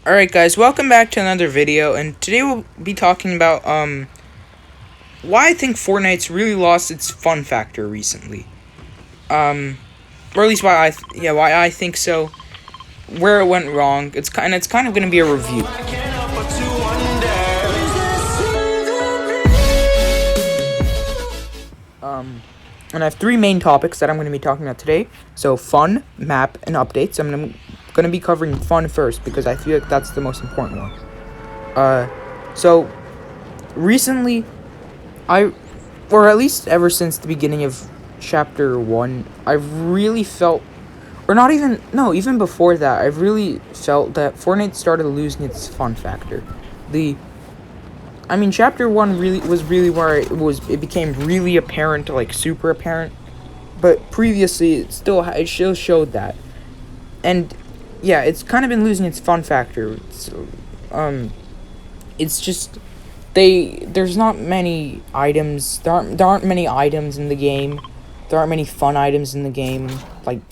Alright guys, welcome back to another video, and today we'll be talking about why I think Fortnite's really lost its fun factor recently. Or at least why I think so, where it went wrong. It's kind of going to be a review. And I have three main topics that I'm going to be talking about today. So fun, map, and updates. I'm going to be covering fun first because I feel like that's the most important one. So recently, or at least ever since the beginning of Chapter 1, I've really felt, or not even, no, even before that, I've really felt that Fortnite started losing its fun factor. Chapter 1 was really where it became really apparent, like super apparent, but previously it still showed that. And yeah, it's kind of been losing its fun factor. It's just there's not many items. There aren't many items in the game. There aren't many fun items in the game. And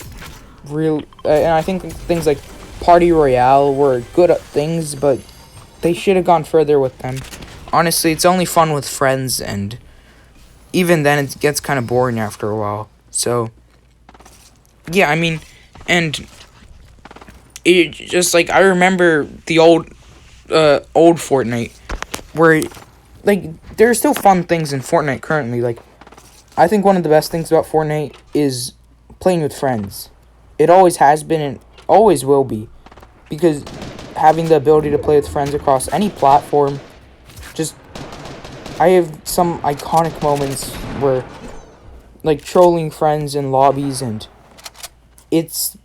I think things like Party Royale were good things, but they should have gone further with them. Honestly, it's only fun with friends, and even then it gets kind of boring after a while. So yeah, and it just like I remember the old Fortnite, where there are still fun things in Fortnite currently. Like, I think one of the best things about Fortnite is playing with friends. It always has been and always will be, because having the ability to play with friends across any platform, I have some iconic moments where, like, trolling friends in lobbies, and it's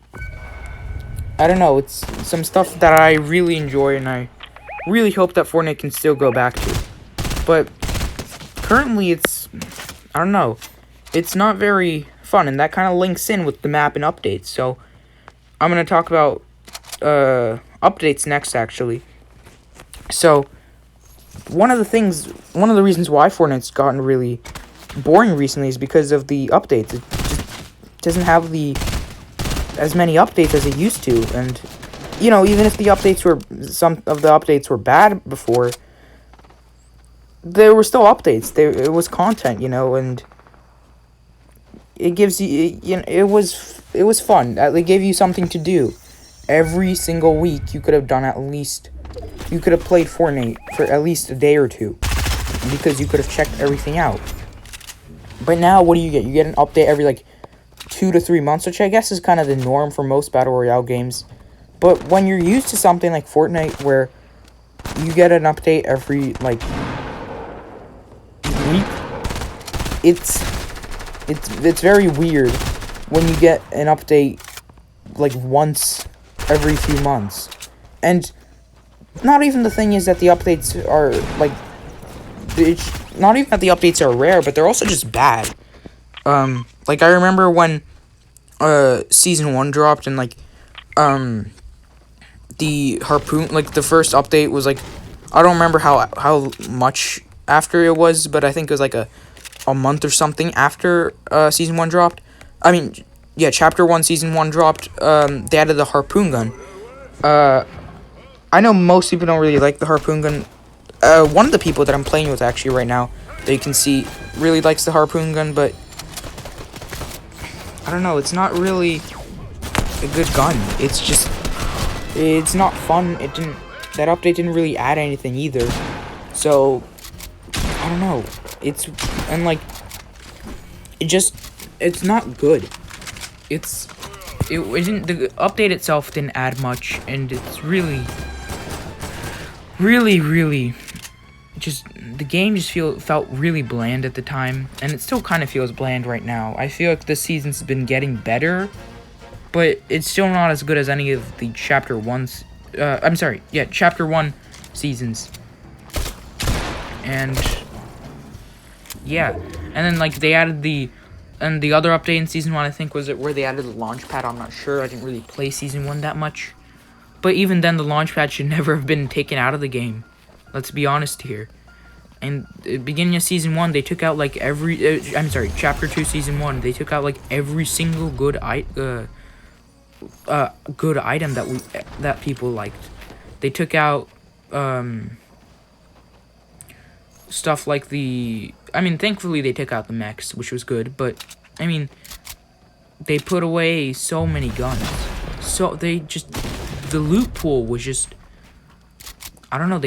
some stuff that I really enjoy, and I really hope that Fortnite can still go back to. But currently it's not very fun, and that kind of links in with the map and updates. So I'm going to talk about updates next, actually. So one of the reasons why Fortnite's gotten really boring recently is because of the updates. It just doesn't have as many updates as it used to, and even if some of the updates were bad before, there were still updates. It was content, and it gives you, it was fun. It gave you something to do every single week. You could have played Fortnite for at least a day or two, because you could have checked everything out. But now, what do you get? You get an update every 2 to 3 months, which I guess is kind of the norm for most Battle Royale games. But when you're used to something like Fortnite, where you get an update every week, it's very weird when you get an update once every few months. And not even the thing is that the updates are it's not even that the updates are rare, but they're also just bad. I remember when Season 1 dropped, and the harpoon, the first update was I don't remember how much after it was, but I think it was a month or something after Season 1 dropped. Chapter 1 Season 1 dropped. They added the harpoon gun. I know most people don't really like the harpoon gun. One of the people that I'm playing with actually right now, that you can see, really likes the harpoon gun, but I don't know, it's not really a good gun. It's not fun. That update didn't really add anything either. So I don't know. It's not good. The update itself didn't add much, and it's really the game just felt really bland at the time, and it still kind of feels bland right now. I feel like this season's been getting better, but it's still not as good as any of the Chapter 1 seasons. And yeah, and then they added the other update in Season 1, I think, was it where they added the launch pad. I'm not sure. I didn't really play Season 1 that much. But even then, the launch pad should never have been taken out of the game. Let's be honest here. And the beginning of Season 1, they took out Chapter 2 Season 1, they took out every single good item that people liked. They took out stuff like thankfully they took out the mechs, which was good, but they put away so many guns. So the loot pool was just, I don't know,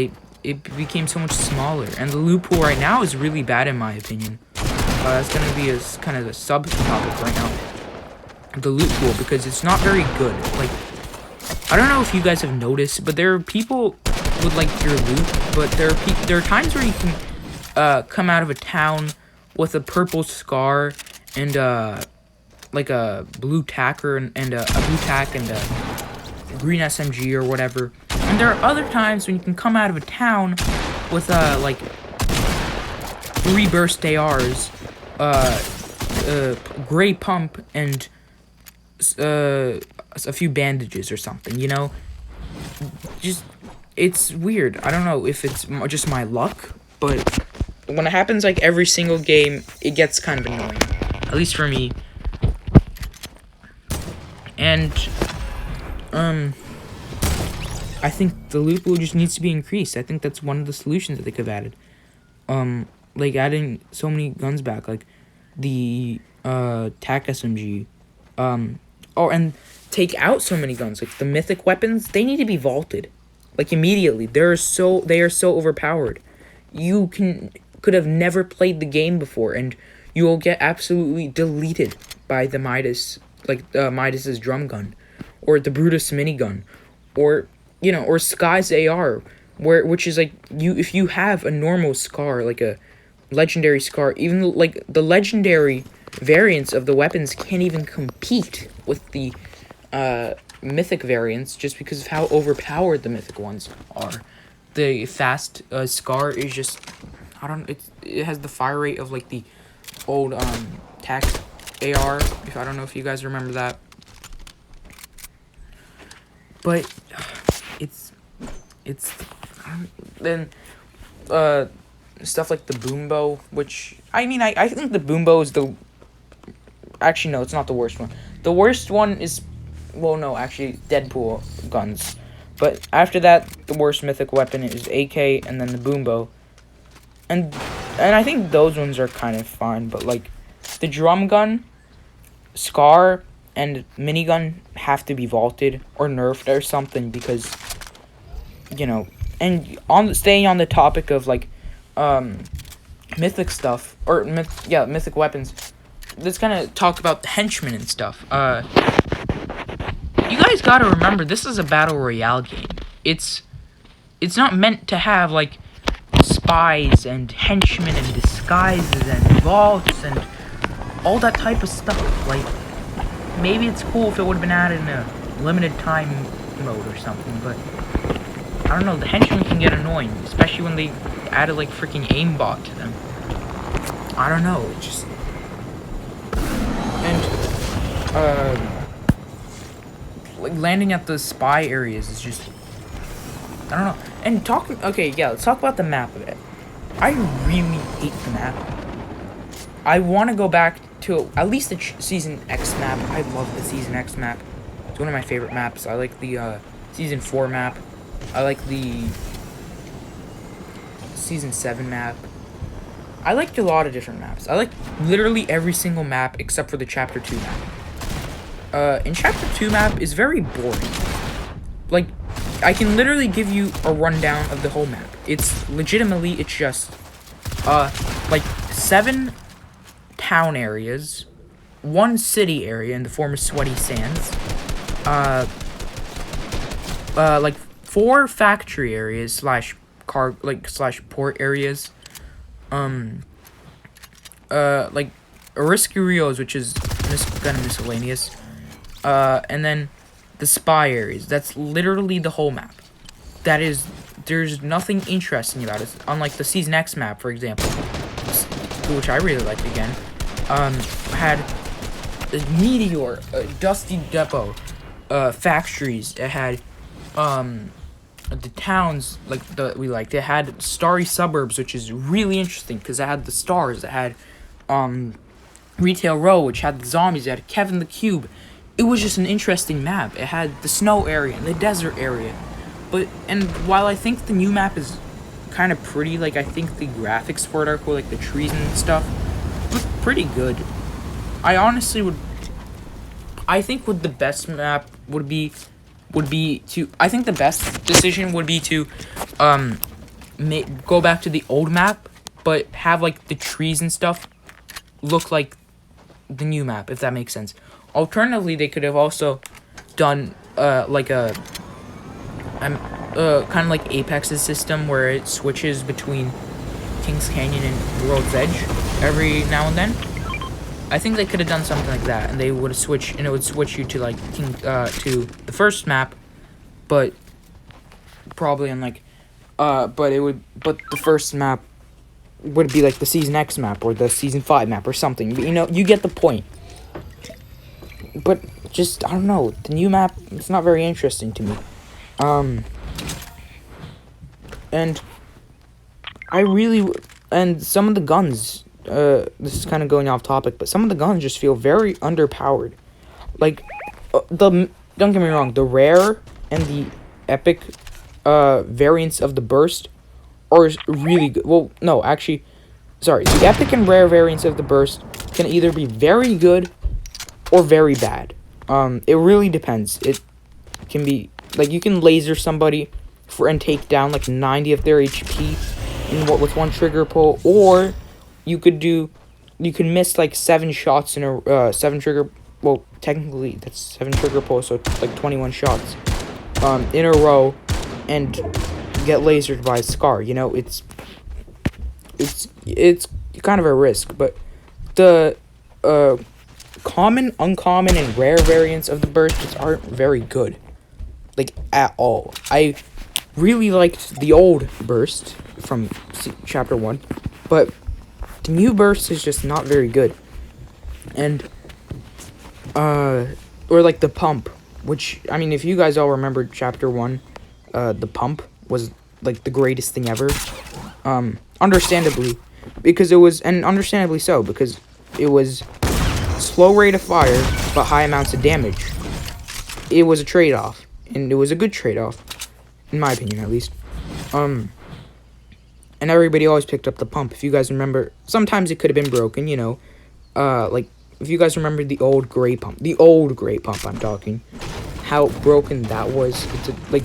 it became so much smaller, and the loot pool right now is really bad in my opinion. That's gonna be a kind of a subtopic right now. The loot pool, because it's not very good. Like, I don't know if you guys have noticed, but there are people with like your loot, but there are times where you can come out of a town with a purple scar and like a blue tacker and a blue tack and a green SMG or whatever. And there are other times when you can come out of a town with like 3 burst ARs, gray pump, and a few bandages or something, you know? Just, it's weird. I don't know if it's just my luck, but when it happens like every single game, it gets kind of annoying. At least for me. And, I think the loot pool just needs to be increased. I think that's one of the solutions that they could have added. Like adding so many guns back, like the TAC SMG, and take out so many guns, like the mythic weapons. They need to be vaulted, like immediately. They are so overpowered. You could have never played the game before, and you will get absolutely deleted by the Midas, like Midas's drum gun, or the Brutus minigun, or or Sky's AR, which is like if you have a normal scar, like a legendary scar, even like the legendary variants of the weapons can't even compete with the mythic variants, just because of how overpowered the mythic ones are. The fast scar is just, it has the fire rate of like the old TAC AR. If I don't know if you guys remember that, but it's then stuff like the boombo, which I think the boombo is the, actually no, it's not the worst one. The worst one is, well, no, actually Deadpool guns. But after that, the worst mythic weapon is AK, and then the boombo. And I think those ones are kind of fine, but like the drum gun, Scar, and minigun have to be vaulted or nerfed or something, because and staying on the topic of like mythic stuff, or mythic weapons, let's kind of talk about the henchmen and stuff. You guys gotta remember, this is a battle royale game. It's not meant to have like spies and henchmen and disguises and vaults and all that type of stuff. Like, maybe it's cool if it would have been added in a limited time mode or something, but I don't know, the henchmen can get annoying, especially when they added like freaking aimbot to them. I don't know, it just, and like landing at the spy areas is just, I don't know. And let's talk about the map a bit. I really hate the map. I want to go back to at least the Season X map. I love the Season X map. It's one of my favorite maps. I like the Season 4 map. I like the Season 7 map. I liked a lot of different maps. I like literally every single map except for the Chapter 2 map. In Chapter 2 map is very boring. Like, I can literally give you a rundown of the whole map. It's just like 7 town areas, 1 city area in the form of Sweaty Sands, like 4 factory areas slash port areas, like Ariscurios, which is kind of miscellaneous, and then the spy areas. That's literally the whole map. There's nothing interesting about it, unlike the Season X map, for example, which I really liked again. Had a meteor, dusty depot, factories. It had the towns we liked. It had starry suburbs, which is really interesting because it had the stars. It had retail row, which had the zombies. It had Kevin the Cube. It was just an interesting map. It had the snow area and the desert area. And while I think the new map is kind of pretty, like, I think the graphics for it are cool, like the trees and stuff look pretty good. I honestly would, I think what the best map would be to, I think the best decision would be to go back to the old map, but have like the trees and stuff look like the new map, if that makes sense. Alternatively, they could have also done like a kind of like Apex's system, where it switches between Kings Canyon and World's Edge every now and then. I think they could have done something like that, and they would switch, and it would switch you to like to the first map, but probably on like but the first map would be like the Season X map or the Season 5 map or something. But, you know, you get the point. But just, I don't know, the new map, it's not very interesting to me. And I really, and some of the guns, this is kind of going off topic, but some of the guns just feel very underpowered. Like, don't get me wrong, the rare and the epic variants of the burst are really good. Well, no, actually, sorry, the epic and rare variants of the burst can either be very good or very bad. It really depends. It can be, like, you can laser somebody and take down like 90 of their HP with one trigger pull, or you could miss like 7 shots in a 7 trigger, well, technically that's 7 trigger pulls, so like 21 shots in a row and get lasered by a Scar. You know, it's kind of a risk, but the common, uncommon, and rare variants of the burst just aren't very good, like, at all. I really liked the old burst from chapter 1, but the new burst is just not very good. And or like the pump, which, I mean, if you guys all remember chapter 1, the pump was like the greatest thing ever. Understandably, because it was, and understandably so, because it was slow rate of fire but high amounts of damage. It was a trade-off, and it was a good trade-off, in my opinion, at least. And everybody always picked up the pump. If you guys remember, sometimes it could have been broken, you know. Like, if you guys remember the old gray pump, I'm talking, how broken that was. Like,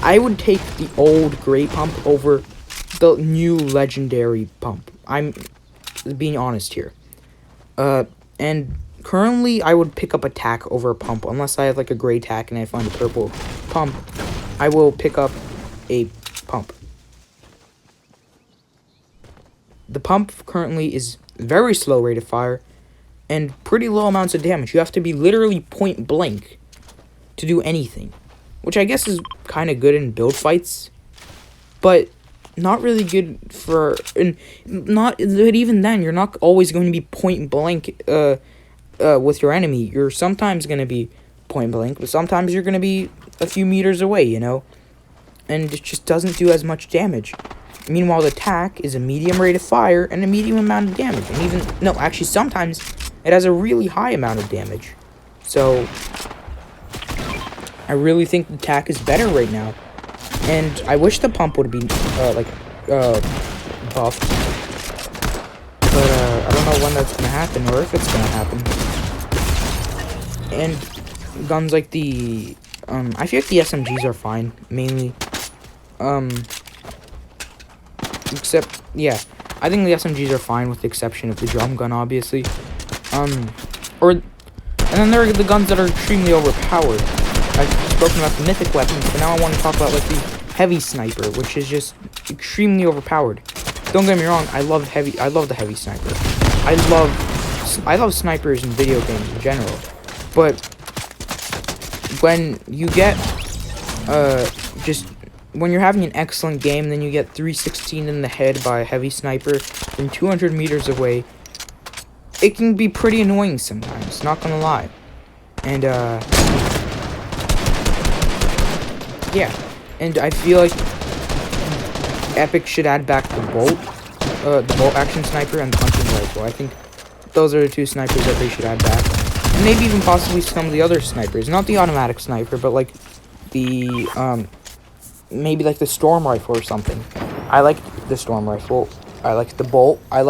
I would take the old gray pump over the new legendary pump. I'm being honest here. And currently, I would pick up a tack over a pump, unless I have like a gray tack and I find a purple pump. I will pick up a pump. The pump currently is very slow rate of fire and pretty low amounts of damage. You have to be literally point blank to do anything, which I guess is kind of good in build fights, but not really good for, and not, but even then, you're not always going to be point blank with your enemy. You're sometimes going to be point blank, but sometimes you're going to be a few meters away, you know, and it just doesn't do as much damage. Meanwhile, the tack is a medium rate of fire and a medium amount of damage, and even, no, actually, sometimes it has a really high amount of damage. So I really think the tack is better right now, and I wish the pump would be buffed, but I don't know when that's gonna happen or if it's gonna happen. And guns like the I feel like the SMGs are fine, mainly. Except, yeah, I think the SMGs are fine with the exception of the drum gun, obviously. And then there are the guns that are extremely overpowered. I've spoken about the mythic weapons, but now I want to talk about like the heavy sniper, which is just extremely overpowered. Don't get me wrong, I love the heavy sniper. I love snipers in video games in general. But when you get when you're having an excellent game, then you get 316 in the head by a heavy sniper from 200 meters away, it can be pretty annoying sometimes, not gonna lie. And yeah, and I feel like Epic should add back the bolt action sniper and the hunting rifle. I think those are the two snipers that they should add back, and maybe even possibly some of the other snipers, not the automatic sniper, but like the maybe like the storm rifle or something. I like the storm rifle. I like the bolt. I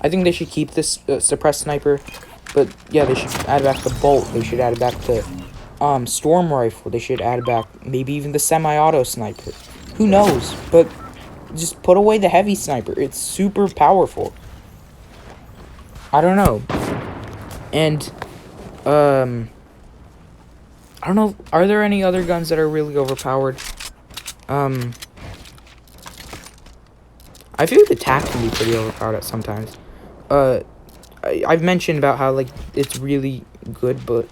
think they should keep this suppressed sniper, but yeah, they should add back the bolt. They should add back the storm rifle. They should add back maybe even the semi-auto sniper. Who knows? But just put away the heavy sniper. It's super powerful. I don't know. And I don't know. Are there any other guns that are really overpowered? I feel like the TAC can be pretty overpowered at sometimes. I've mentioned about how like it's really good, but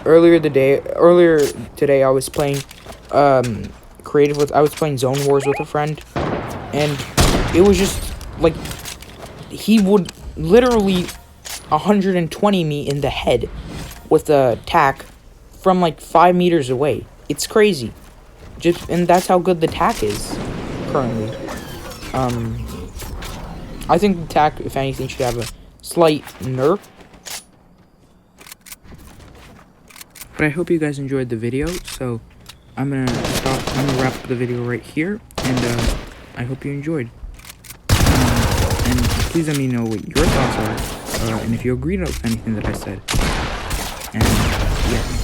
earlier today I was playing creative with I was playing Zone Wars with a friend, and it was just like he would literally 120 me in the head with a TAC from like 5 meters away. It's crazy. And that's how good the TAC is currently. I think the TAC, if anything, should have a slight nerf. But I hope you guys enjoyed the video, so I'm gonna wrap up the video right here, and I hope you enjoyed. And please let me know what your thoughts are, and if you agreed with anything that I said. And yeah.